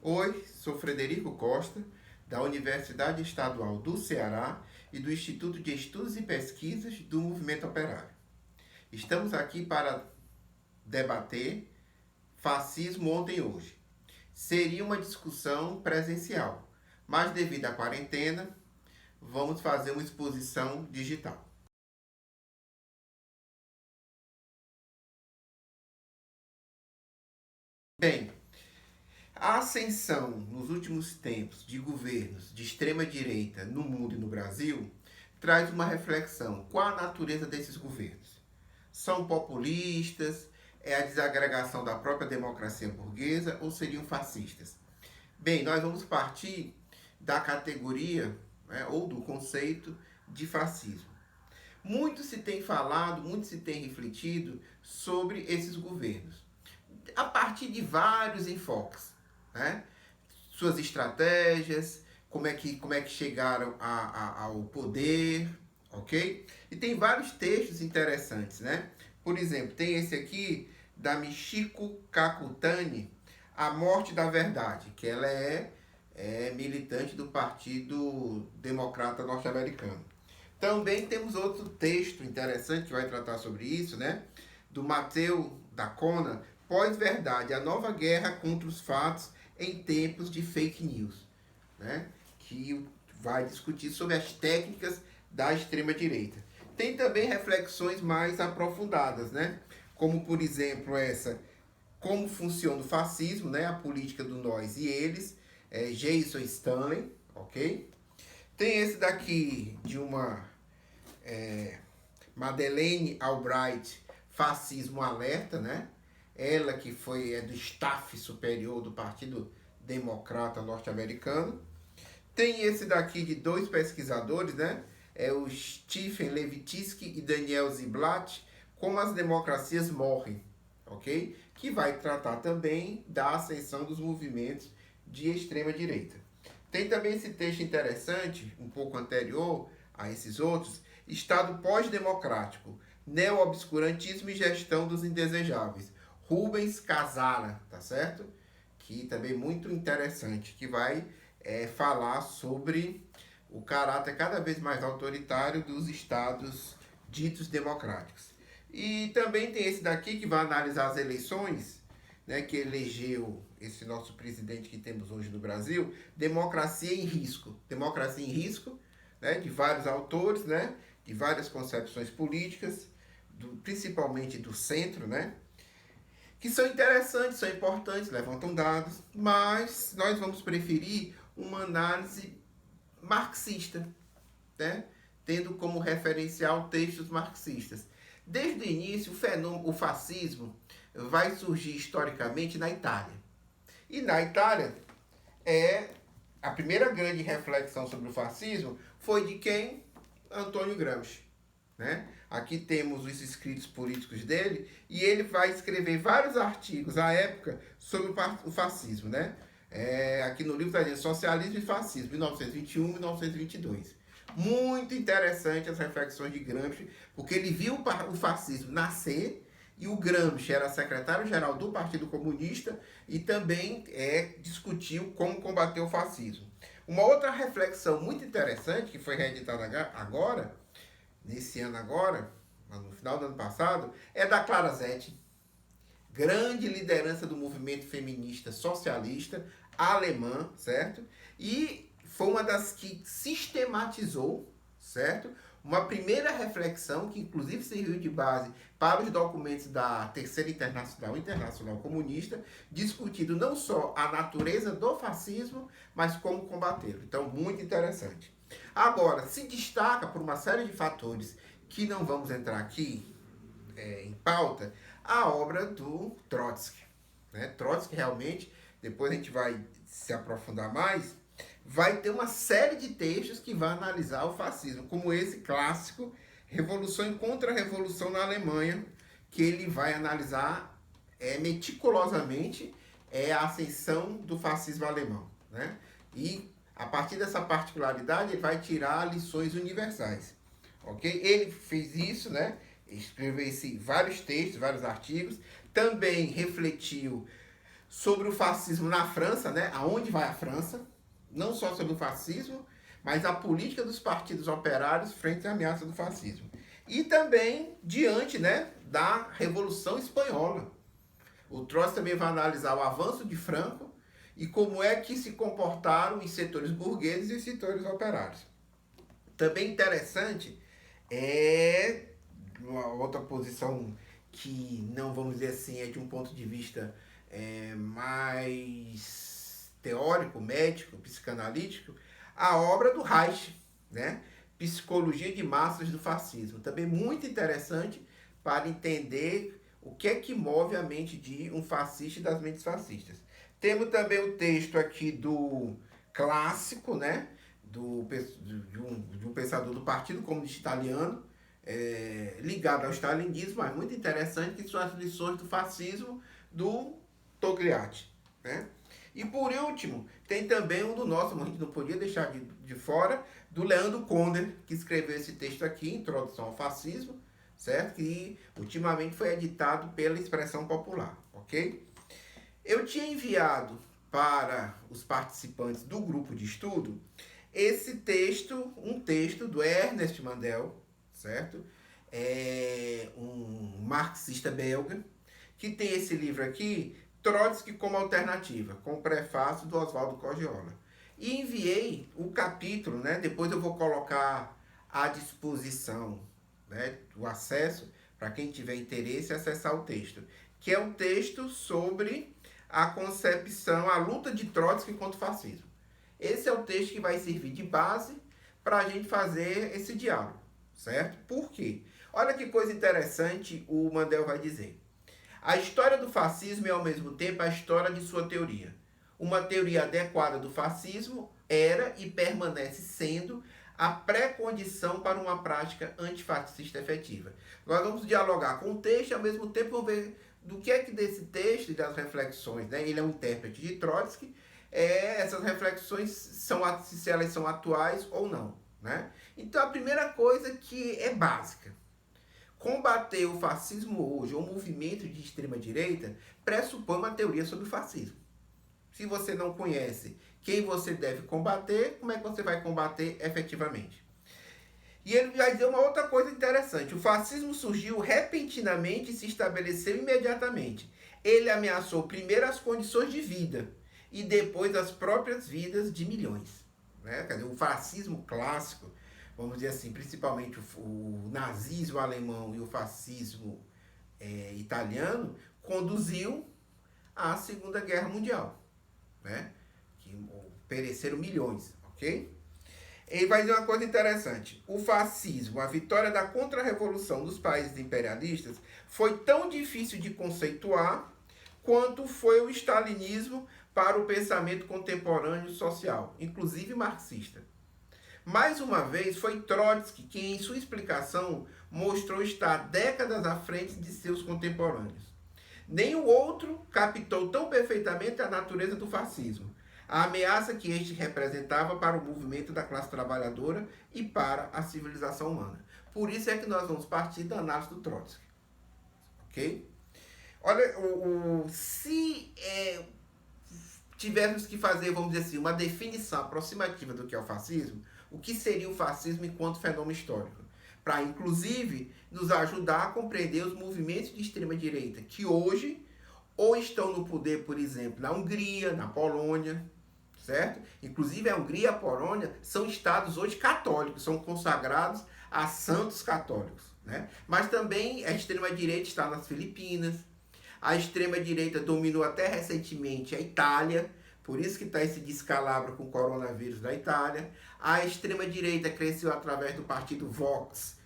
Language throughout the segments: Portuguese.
Oi, sou Frederico Costa, da Universidade Estadual do Ceará e do Instituto de Estudos e Pesquisas do Movimento Operário. Estamos aqui para debater fascismo ontem e hoje. Seria uma discussão presencial, mas devido à quarentena, vamos fazer uma exposição digital. Bem, a ascensão nos últimos tempos de governos de extrema direita no mundo e no Brasil traz uma reflexão. Qual a natureza desses governos? São populistas? É a desagregação da própria democracia burguesa ou seriam fascistas? Bem, nós vamos partir da categoria, né, ou do conceito de fascismo. Muito se tem falado, muito se tem refletido sobre esses governos, a partir de vários enfoques, né? Suas estratégias, como é que chegaram ao poder, ok? E tem vários textos interessantes, né? Por exemplo, tem esse aqui da Michiko Kakutani, A Morte da Verdade, que ela é militante do Partido Democrata Norte-Americano. Também temos outro texto interessante que vai tratar sobre isso, né? Do Mateu Dacona, Pós-Verdade, a nova guerra contra os fatos em tempos de fake news, né? Que vai discutir sobre as técnicas da extrema-direita. Tem também reflexões mais aprofundadas, né? Como, por exemplo, essa, como funciona o fascismo, né? A política do nós e eles, Jason Stanley, ok? Tem esse daqui de uma Madeleine Albright, Fascismo Alerta, né? Ela que é do staff superior do Partido Democrata Norte-Americano. Tem esse daqui de dois pesquisadores, né? É o Stephen Levitsky e Daniel Ziblatt, Como as Democracias Morrem, ok? Que vai tratar também da ascensão dos movimentos de extrema-direita. Tem também esse texto interessante, um pouco anterior a esses outros, Estado pós-democrático, neo-obscurantismo e gestão dos indesejáveis. Rubens Casara, tá certo? Que também é muito interessante, que vai falar sobre o caráter cada vez mais autoritário dos estados ditos democráticos. E também tem esse daqui que vai analisar as eleições, né, que elegeu esse nosso presidente que temos hoje no Brasil, Democracia em Risco. Democracia em Risco, né, de vários autores, né, de várias concepções políticas, principalmente do centro, né, que são interessantes, são importantes, levantam dados, mas nós vamos preferir uma análise marxista, né? Tendo como referencial textos marxistas. Desde o início, o fascismo vai surgir historicamente na Itália. E na Itália, a primeira grande reflexão sobre o fascismo foi de quem? Antônio Gramsci. Né? Aqui temos os escritos políticos dele e ele vai escrever vários artigos à época sobre o fascismo. Né? Aqui no livro está dizendo Socialismo e Fascismo, 1921 e 1922. Muito interessante as reflexões de Gramsci, porque ele viu o fascismo nascer e o Gramsci era secretário-geral do Partido Comunista e também discutiu como combater o fascismo. Uma outra reflexão muito interessante, que foi reeditada agora, nesse ano agora, no final do ano passado, é da Clara Zetkin, grande liderança do movimento feminista socialista alemã, certo? E foi uma das que sistematizou, certo? Uma primeira reflexão que inclusive serviu de base para os documentos da Terceira Internacional Comunista, discutindo não só a natureza do fascismo, mas como combatê-lo. Então, muito interessante. Agora, se destaca por uma série de fatores que não vamos entrar aqui em pauta, a obra do Trotsky. Né? Trotsky realmente, depois a gente vai se aprofundar mais, vai ter uma série de textos que vai analisar o fascismo, como esse clássico, Revolução e Contra-Revolução na Alemanha, que ele vai analisar meticulosamente a ascensão do fascismo alemão. Né? E a partir dessa particularidade, ele vai tirar lições universais. Ok? Ele fez isso, né? Escreveu vários textos, vários artigos, também refletiu sobre o fascismo na França, né? Aonde vai a França? Não só sobre o fascismo, mas a política dos partidos operários frente à ameaça do fascismo. E também diante, né, da Revolução Espanhola. O Trotsky também vai analisar o avanço de Franco e como é que se comportaram os setores burgueses e os setores operários. Também interessante é uma outra posição que não, vamos dizer assim, é de um ponto de vista mais teórico, médico, psicanalítico, a obra do Reich, né? Psicologia de Massas do Fascismo. Também muito interessante para entender o que é que move a mente de um fascista e das mentes fascistas. Temos também o texto aqui do clássico, né? De um pensador do Partido Comunista Italiano, ligado ao stalinismo, mas muito interessante, que são as lições do fascismo do Togliatti, né? E por último, tem também um do nosso, a gente não podia deixar de fora, do Leandro Konder, que escreveu esse texto aqui, Introdução ao Fascismo, certo? Que ultimamente foi editado pela Expressão Popular, ok? Eu tinha enviado para os participantes do grupo de estudo esse texto, um texto do Ernest Mandel, certo? É um marxista belga, que tem esse livro aqui, Trotsky como Alternativa, com o prefácio do Oswaldo Cogiola. E enviei o capítulo, né? Depois eu vou colocar à disposição, né, o acesso para quem tiver interesse acessar o texto, que é um texto sobre a concepção, a luta de Trotsky contra o fascismo. Esse é o texto que vai servir de base para a gente fazer esse diálogo, certo? Por quê? Olha que coisa interessante o Mandel vai dizer. A história do fascismo é ao mesmo tempo a história de sua teoria. Uma teoria adequada do fascismo era e permanece sendo a pré-condição para uma prática antifascista efetiva. Nós vamos dialogar com o texto e ao mesmo tempo vamos ver do que é que desse texto e das reflexões, né? Ele é um intérprete de Trotsky, essas reflexões são, se elas são atuais ou não, né? Então a primeira coisa que é básica, combater o fascismo hoje, ou movimento de extrema-direita, pressupõe uma teoria sobre o fascismo. Se você não conhece quem você deve combater, como é que você vai combater efetivamente? E ele vai dizer uma outra coisa interessante. O fascismo surgiu repentinamente e se estabeleceu imediatamente. Ele ameaçou primeiro as condições de vida e depois as próprias vidas de milhões, né? Quer dizer, o fascismo clássico, vamos dizer assim, principalmente o nazismo alemão e o fascismo italiano, conduziu à Segunda Guerra Mundial, né? Que pereceram milhões, ok? Ele vai dizer uma coisa interessante. O fascismo, a vitória da contra-revolução dos países imperialistas, foi tão difícil de conceituar quanto foi o stalinismo para o pensamento contemporâneo social, inclusive marxista. Mais uma vez, foi Trotsky quem, em sua explicação, mostrou estar décadas à frente de seus contemporâneos. Nenhum outro captou tão perfeitamente a natureza do fascismo, a ameaça que este representava para o movimento da classe trabalhadora e para a civilização humana. Por isso é que nós vamos partir da análise do Trotsky. Ok? Olha, se tivermos que fazer, vamos dizer assim, uma definição aproximativa do que é o fascismo, o que seria o fascismo enquanto fenômeno histórico? Para, inclusive, nos ajudar a compreender os movimentos de extrema-direita que hoje ou estão no poder, por exemplo, na Hungria, na Polônia, certo? Inclusive a Hungria e a Polônia são estados hoje católicos, são consagrados a santos católicos, né? Mas também a extrema-direita está nas Filipinas, a extrema-direita dominou até recentemente a Itália, por isso que está esse descalabro com o coronavírus da Itália. A extrema-direita cresceu através do partido Vox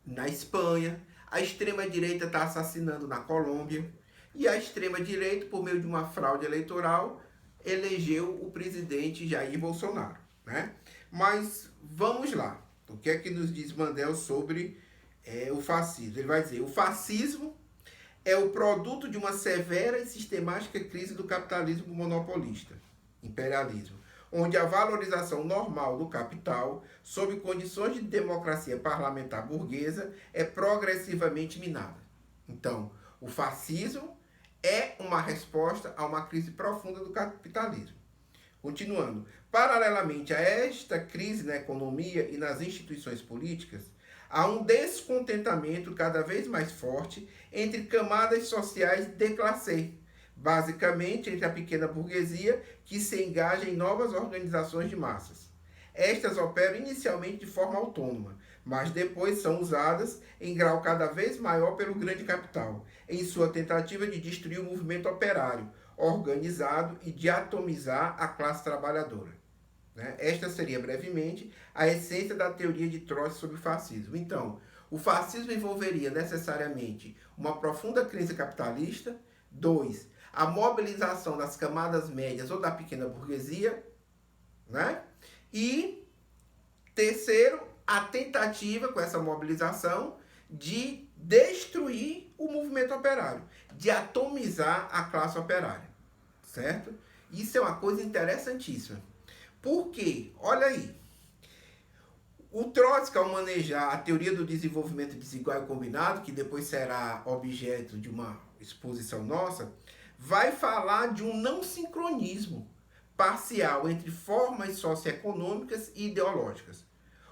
na Espanha. A extrema-direita está assassinando na Colômbia. E a extrema-direita, por meio de uma fraude eleitoral, elegeu o presidente Jair Bolsonaro, né? Mas vamos lá. O que é que nos diz Mandel sobre o fascismo? Ele vai dizer, o fascismo é o produto de uma severa e sistemática crise do capitalismo monopolista, imperialismo, onde a valorização normal do capital, sob condições de democracia parlamentar burguesa, é progressivamente minada. Então, o fascismo é uma resposta a uma crise profunda do capitalismo. Continuando, paralelamente a esta crise na economia e nas instituições políticas, há um descontentamento cada vez mais forte entre camadas sociais de classe, basicamente entre a pequena burguesia que se engaja em novas organizações de massas. Estas operam inicialmente de forma autônoma, mas depois são usadas em grau cada vez maior pelo grande capital, em sua tentativa de destruir o movimento operário, organizado e de atomizar a classe trabalhadora. Esta seria, brevemente, a essência da teoria de Trotsky sobre o fascismo. Então, o fascismo envolveria necessariamente uma profunda crise capitalista. 2. A mobilização das camadas médias ou da pequena burguesia. E, terceiro, a tentativa, com essa mobilização, de destruir o movimento operário, de atomizar a classe operária, certo? Isso é uma coisa interessantíssima. Por quê? Olha aí. O Trotsky, ao manejar a teoria do desenvolvimento desigual e combinado, que depois será objeto de uma exposição nossa, vai falar de um não sincronismo parcial entre formas socioeconômicas e ideológicas.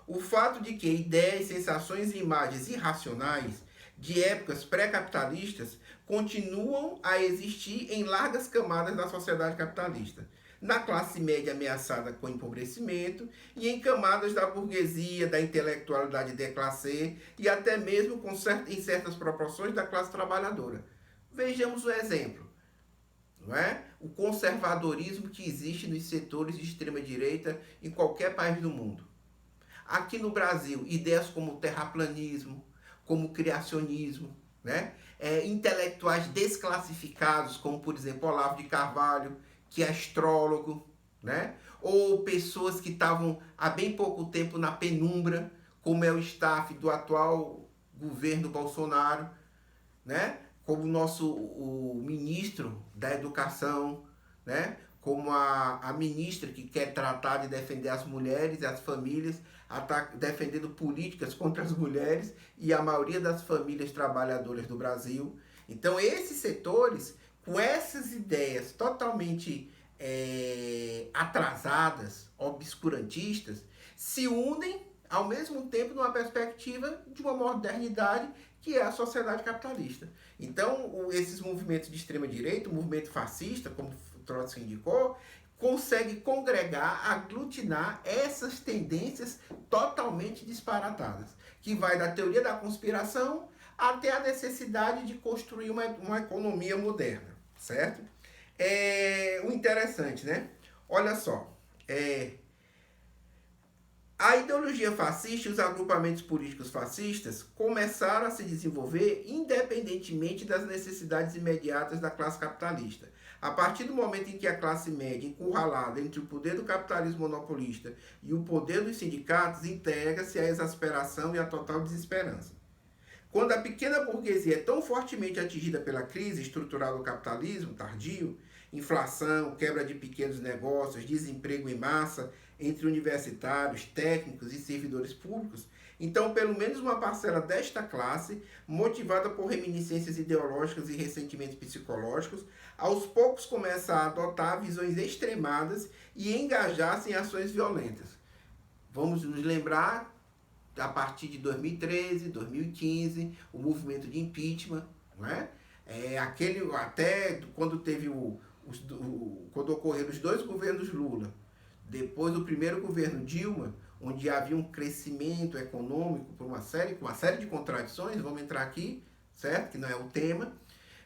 O fato de que ideias, sensações e imagens irracionais de épocas pré-capitalistas continuam a existir em largas camadas da sociedade capitalista, na classe média ameaçada com empobrecimento e em camadas da burguesia, da intelectualidade déclassée e até mesmo em certas proporções da classe trabalhadora. Vejamos o exemplo. O conservadorismo que existe nos setores de extrema-direita em qualquer país do mundo. Aqui no Brasil, ideias como terraplanismo, como criacionismo, intelectuais desclassificados, como por exemplo Olavo de Carvalho, que é astrólogo, ou pessoas que estavam há bem pouco tempo na penumbra, como é o staff do atual governo Bolsonaro, como o ministro da Educação, como a ministra que quer tratar de defender as mulheres e as famílias, está defendendo políticas contra as mulheres e a maioria das famílias trabalhadoras do Brasil. Então, esses setores, com essas ideias totalmente atrasadas, obscurantistas, se unem ao mesmo tempo numa perspectiva de uma modernidade que é a sociedade capitalista. Então, esses movimentos de extrema-direita, o movimento fascista, como Trotsky indicou, consegue congregar, aglutinar essas tendências totalmente disparatadas, que vai da teoria da conspiração até a necessidade de construir uma economia moderna, certo? O interessante, Olha só, a ideologia fascista e os agrupamentos políticos fascistas começaram a se desenvolver independentemente das necessidades imediatas da classe capitalista. A partir do momento em que a classe média, encurralada entre o poder do capitalismo monopolista e o poder dos sindicatos, integra-se à exasperação e à total desesperança. Quando a pequena burguesia é tão fortemente atingida pela crise estrutural do capitalismo tardio, inflação, quebra de pequenos negócios, desemprego em massa entre universitários, técnicos e servidores públicos, então pelo menos uma parcela desta classe, motivada por reminiscências ideológicas e ressentimentos psicológicos, aos poucos começa a adotar visões extremadas e engajar-se em ações violentas. Vamos nos lembrar, a partir de 2013, 2015, o movimento de impeachment, até quando teve quando ocorreram os dois governos Lula, depois do primeiro governo Dilma, onde havia um crescimento econômico por uma série de contradições, vamos entrar aqui, certo? Que não é o tema,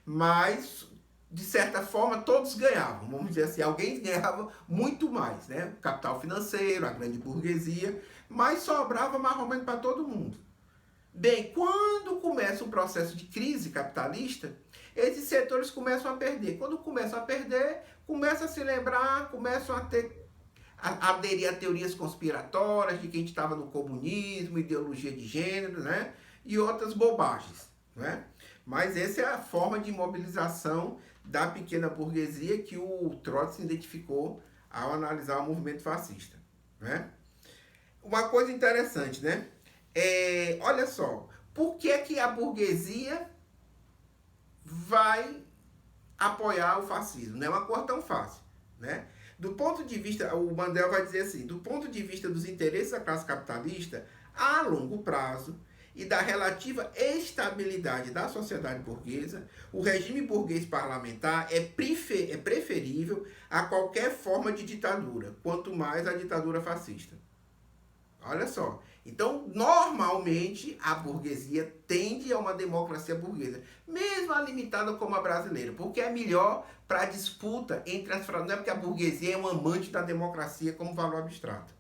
mas de certa forma todos ganhavam, vamos dizer assim, alguém ganhava muito mais, O capital financeiro, a grande burguesia, mas sobrava mais ou menos para todo mundo. Bem, quando começa o processo de crise capitalista, esses setores começam a perder. Quando começam a perder, começam a se lembrar, começam a aderir a teorias conspiratórias de que a gente estava no comunismo, ideologia de gênero, e outras bobagens, Mas essa é a forma de mobilização da pequena burguesia que o Trotsky identificou ao analisar o movimento fascista, Uma coisa interessante, olha só, por que a burguesia vai apoiar o fascismo. Não é uma coisa tão fácil, né? Do ponto de vista, o Mandel vai dizer assim, do ponto de vista dos interesses da classe capitalista, a longo prazo e da relativa estabilidade da sociedade burguesa, o regime burguês parlamentar é preferível a qualquer forma de ditadura, quanto mais a ditadura fascista. Olha só. Então, normalmente, a burguesia tende a uma democracia burguesa, mesmo a limitada como a brasileira, porque é melhor para a disputa entre as... Não é porque a burguesia é um amante da democracia como valor abstrato,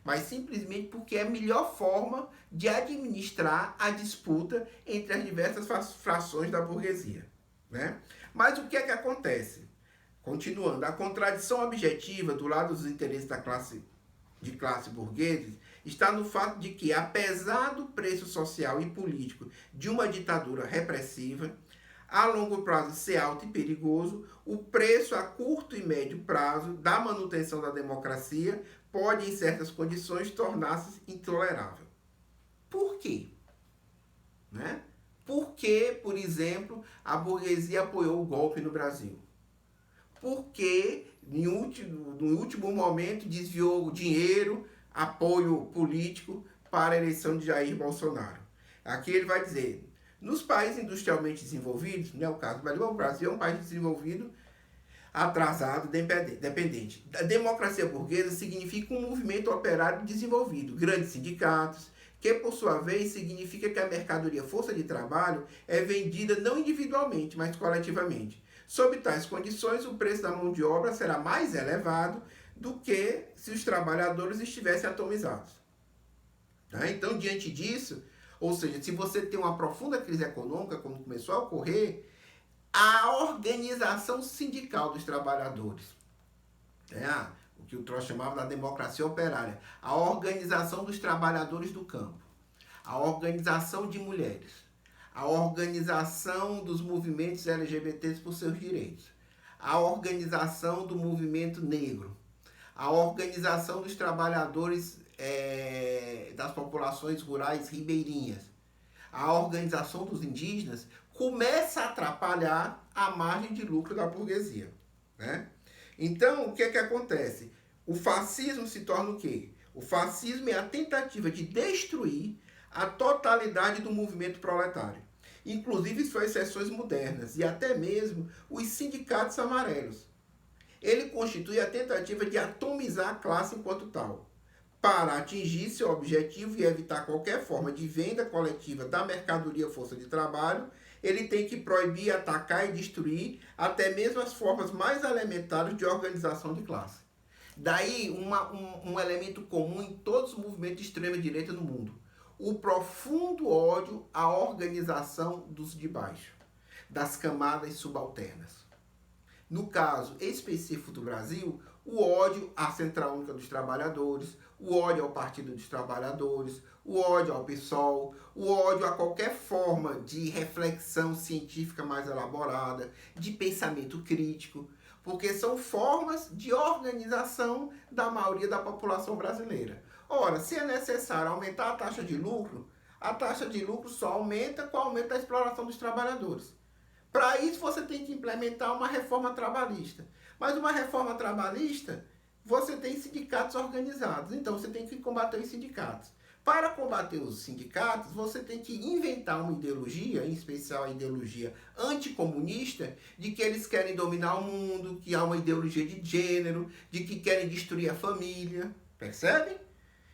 mas simplesmente porque é a melhor forma de administrar a disputa entre as diversas frações da burguesia, né? Mas o que é que acontece? Continuando, a contradição objetiva do lado dos interesses da classe burgueses está no fato de que, apesar do preço social e político de uma ditadura repressiva, a longo prazo ser alto e perigoso, o preço a curto e médio prazo da manutenção da democracia pode, em certas condições, tornar-se intolerável. Por quê? Né? Por que, por exemplo, a burguesia apoiou o golpe no Brasil? Porque, no último momento, desviou o dinheiro, apoio político para a eleição de Jair Bolsonaro. Aqui ele vai dizer, nos países industrialmente desenvolvidos, não é o caso do Brasil, o Brasil é um país desenvolvido, atrasado, dependente. A democracia burguesa significa um movimento operário desenvolvido, grandes sindicatos, que por sua vez significa que a mercadoria força de trabalho é vendida não individualmente, mas coletivamente. Sob tais condições, o preço da mão de obra será mais elevado do que se os trabalhadores estivessem atomizados. Tá? Então, diante disso, ou seja, se você tem uma profunda crise econômica, como começou a ocorrer, a organização sindical dos trabalhadores, o que o Trotsky chamava da democracia operária, a organização dos trabalhadores do campo, a organização de mulheres, a organização dos movimentos LGBTs por seus direitos, a organização do movimento negro, a organização dos trabalhadores das populações rurais ribeirinhas, a organização dos indígenas, começa a atrapalhar a margem de lucro da burguesia, né? Então, o que é que acontece? O fascismo se torna o quê? O fascismo é a tentativa de destruir a totalidade do movimento proletário. Inclusive suas seções modernas e até mesmo os sindicatos amarelos. Ele constitui a tentativa de atomizar a classe enquanto tal, para atingir seu objetivo e evitar qualquer forma de venda coletiva da mercadoria força de trabalho. Ele tem que proibir, atacar e destruir até mesmo as formas mais elementares de organização de classe. Daí um elemento comum em todos os movimentos de extrema-direita no mundo. O profundo ódio à organização dos de baixo, das camadas subalternas. No caso específico do Brasil, o ódio à Central Única dos Trabalhadores, o ódio ao Partido dos Trabalhadores, o ódio ao PSOL, o ódio a qualquer forma de reflexão científica mais elaborada, de pensamento crítico, porque são formas de organização da maioria da população brasileira. Ora, se é necessário aumentar a taxa de lucro só aumenta com o aumento da exploração dos trabalhadores. Para isso, você tem que implementar uma reforma trabalhista. Mas uma reforma trabalhista, você tem sindicatos organizados. Então, você tem que combater os sindicatos. Para combater os sindicatos, você tem que inventar uma ideologia, em especial a ideologia anticomunista, de que eles querem dominar o mundo, que há uma ideologia de gênero, de que querem destruir a família. Percebem?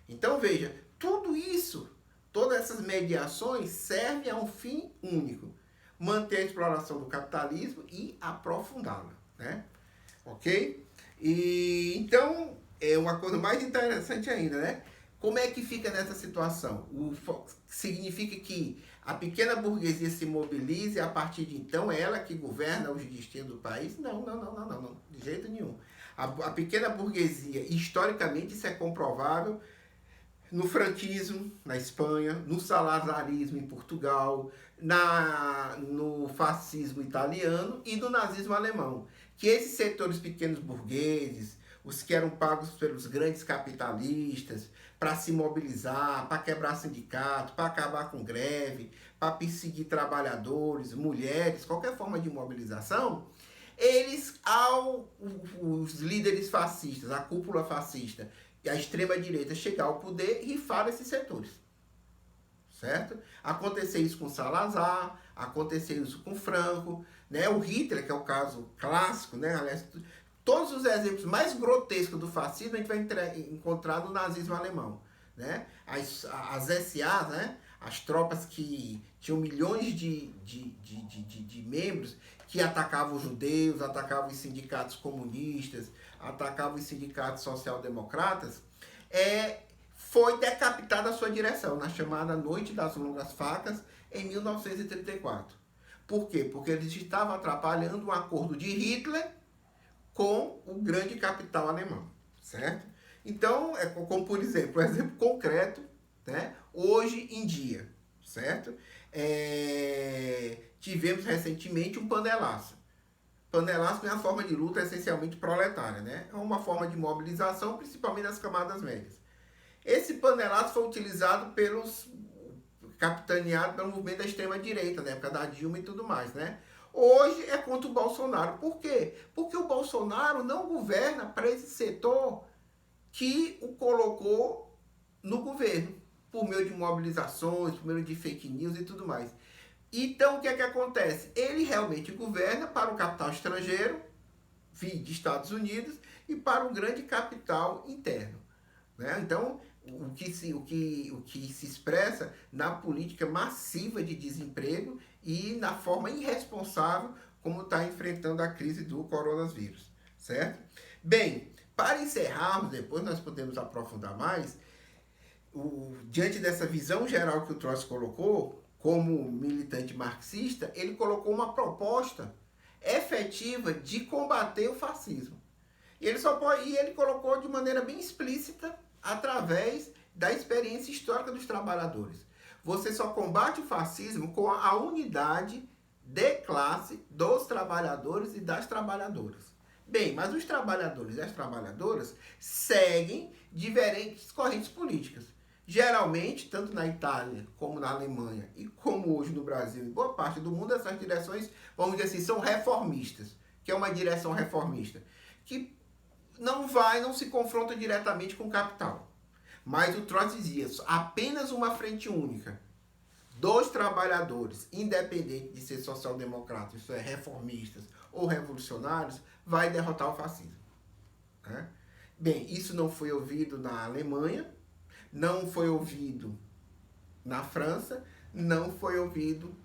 Então, veja, tudo isso, todas essas mediações servem a um fim único. Manter a exploração do capitalismo e aprofundá-la, né? Ok? E então, é uma coisa mais interessante ainda, né? Como é que fica nessa situação? Significa que a pequena burguesia se mobiliza e a partir de então é ela que governa os destinos do país? Não, de jeito nenhum. A pequena burguesia, historicamente isso é comprovável, no franquismo, na Espanha, no salazarismo em Portugal, no fascismo italiano e no nazismo alemão. Que esses setores pequenos burgueses, os que eram pagos pelos grandes capitalistas, para se mobilizar, para quebrar sindicato, para acabar com greve, para perseguir trabalhadores, mulheres, qualquer forma de mobilização, Os líderes fascistas, a cúpula fascista e a extrema-direita chegar ao poder, rifaram esses setores. Certo? Aconteceu isso com Salazar, aconteceu isso com Franco, né? O Hitler, que é o caso clássico, né? Aliás, todos os exemplos mais grotescos do fascismo a gente vai encontrar no nazismo alemão, né? As SA, né? As tropas que tinham milhões de membros que atacavam os judeus, atacavam os sindicatos comunistas, atacavam os sindicatos social-democratas, foi decapitada a sua direção, na chamada Noite das Longas Facas, em 1934. Por quê? Porque eles estavam atrapalhando um acordo de Hitler com o grande capital alemão, certo? Então, como por exemplo, um exemplo concreto, né? Hoje em dia, certo? Tivemos recentemente um panelaço. Panelaço é uma forma de luta essencialmente proletária, né? É uma forma de mobilização, principalmente das camadas médias. Esse panelaço foi utilizado capitaneado pelo movimento da extrema-direita, na época da Dilma e tudo mais, né? Hoje é contra o Bolsonaro. Por quê? Porque o Bolsonaro não governa para esse setor que o colocou no governo, por meio de mobilizações, por meio de fake news e tudo mais. Então, o que é que acontece? Ele realmente governa para o capital estrangeiro, de Estados Unidos, e para o grande capital interno, né? Então, o que se expressa na política massiva de desemprego e na forma irresponsável como está enfrentando a crise do coronavírus, certo? Bem, para encerrarmos, depois nós podemos aprofundar mais, diante dessa visão geral que o Trotsky colocou, como militante marxista, ele colocou uma proposta efetiva de combater o fascismo. E ele colocou de maneira bem explícita através da experiência histórica dos trabalhadores. Você só combate o fascismo com a unidade de classe dos trabalhadores e das trabalhadoras. Bem, mas os trabalhadores e as trabalhadoras seguem diferentes correntes políticas. Geralmente, tanto na Itália como na Alemanha e como hoje no Brasil e boa parte do mundo, essas direções, vamos dizer assim, são reformistas, que é uma direção reformista, que não se confronta diretamente com o capital. Mas o Trotsky dizia, apenas uma frente única dos trabalhadores, independente de ser social-democratas, isso é, reformistas ou revolucionários, vai derrotar o fascismo. Né? Bem, isso não foi ouvido na Alemanha, não foi ouvido na França, não foi ouvido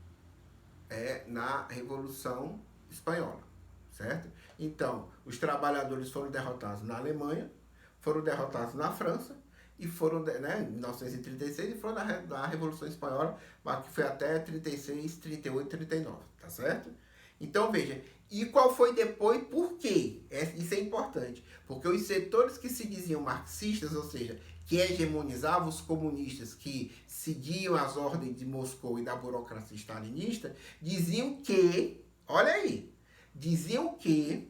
na Revolução Espanhola, certo? Então, os trabalhadores foram derrotados na Alemanha, foram derrotados na França, e foram, né, em 1936, e foram na Revolução Espanhola, que foi até 36, 38, 39, tá certo? Então, veja, e qual foi depois, por quê? Isso é importante, porque os setores que se diziam marxistas, ou seja, que hegemonizavam os comunistas, que seguiam as ordens de Moscou e da burocracia stalinista, diziam que, olha aí, diziam que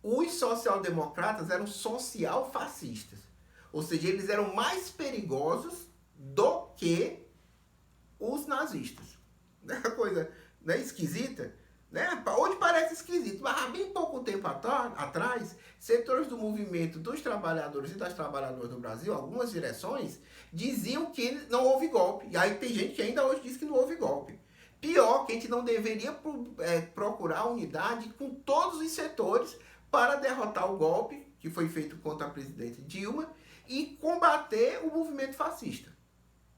os social-democratas eram social-fascistas. Ou seja, eles eram mais perigosos do que os nazistas. Não é uma coisa, não é esquisita? Né? Hoje parece esquisito, mas há bem pouco tempo atrás, setores do movimento dos trabalhadores e das trabalhadoras do Brasil, algumas direções, diziam que não houve golpe. E aí tem gente que ainda hoje diz que não houve golpe. Pior, que a gente não deveria procurar unidade com todos os setores para derrotar o golpe que foi feito contra a presidente Dilma e combater o movimento fascista.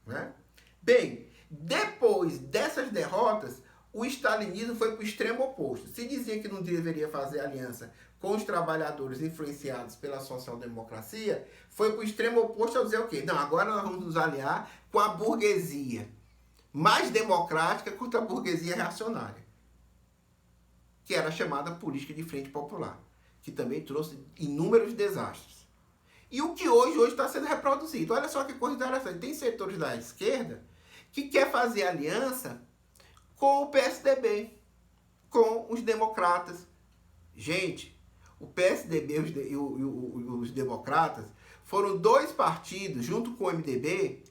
Né? Bem, depois dessas derrotas, o stalinismo foi para o extremo oposto. Se dizia que não deveria fazer aliança com os trabalhadores influenciados pela social-democracia, foi para o extremo oposto ao dizer o quê? Não, agora nós vamos nos aliar com a burguesia mais democrática contra a burguesia reacionária, que era chamada política de frente popular, que também trouxe inúmeros desastres. E o que hoje está sendo reproduzido. Olha só que coisa interessante. Tem setores da esquerda que quer fazer aliança com o PSDB, com os democratas. Gente, o PSDB e os democratas foram dois partidos, junto com o MDB,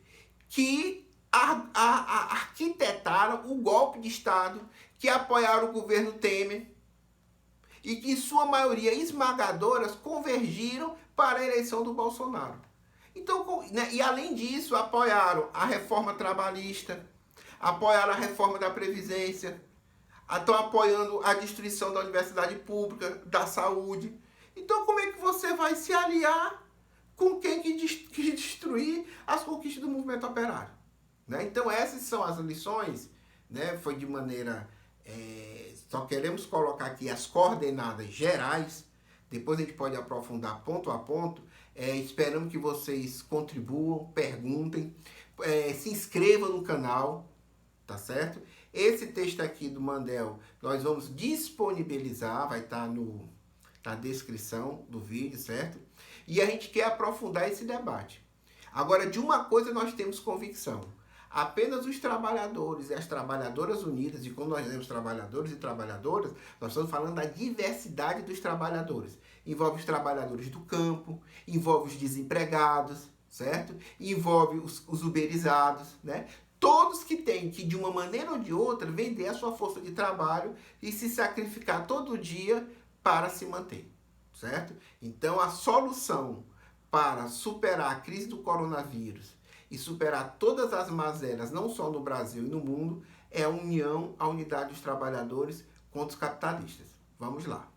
que arquitetaram o golpe de Estado, que apoiaram o governo Temer e que, em sua maioria esmagadoras, convergiram para a eleição do Bolsonaro. Então, né, e além disso, apoiaram a reforma trabalhista, apoiaram a reforma da Previdência, estão apoiando a destruição da universidade pública, da saúde. Então, como é que você vai se aliar com quem que destruir as conquistas do movimento operário? Né? Então, essas são as lições, né? Foi de maneira... só queremos colocar aqui as coordenadas gerais, depois a gente pode aprofundar ponto a ponto. Esperamos que vocês contribuam, perguntem, se inscrevam no canal, tá certo? Esse texto aqui do Mandel nós vamos disponibilizar, vai estar na descrição do vídeo, certo? E a gente quer aprofundar esse debate. Agora, de uma coisa nós temos convicção: apenas os trabalhadores e as trabalhadoras unidas, e quando nós dizemos trabalhadores e trabalhadoras, nós estamos falando da diversidade dos trabalhadores. Envolve os trabalhadores do campo, envolve os desempregados, certo? Envolve os uberizados, né? Todos que têm que, de uma maneira ou de outra, vender a sua força de trabalho e se sacrificar todo dia para se manter, certo? Então, a solução para superar a crise do coronavírus e superar todas as mazelas, não só no Brasil e no mundo, é a união, a unidade dos trabalhadores contra os capitalistas. Vamos lá.